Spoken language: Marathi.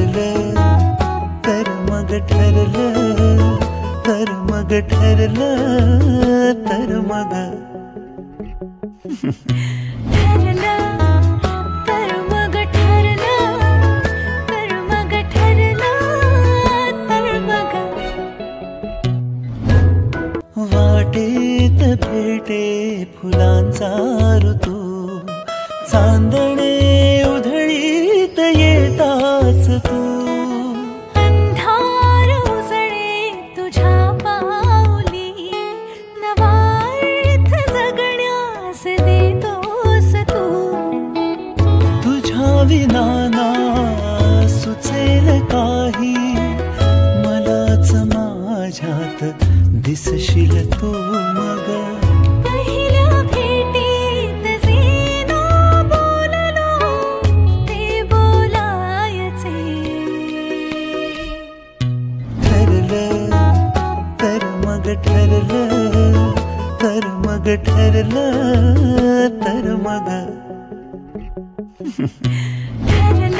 ठरलं तर मग ठरलं, तर मग ठरलं, तर मग ठरलं तर मग ठरलं, तर मग ठरलं, तर मग वाटेत भेटे फुलांचा ऋतू, चांदणे उधळीत येताच तू, अंधार उजळे तुझ्या पाऊली, नवा अर्थ जगण्यास देतोस तू. तुझ्या विना ना सुचेल काही, मलाच माझ्यात दिसशील तू मग. पहिल्या भेटीत जे ना बोललो ते बोलायचे. ठरलं तर मग ठरलं, तर मग ठरलं, तर मग ठरलं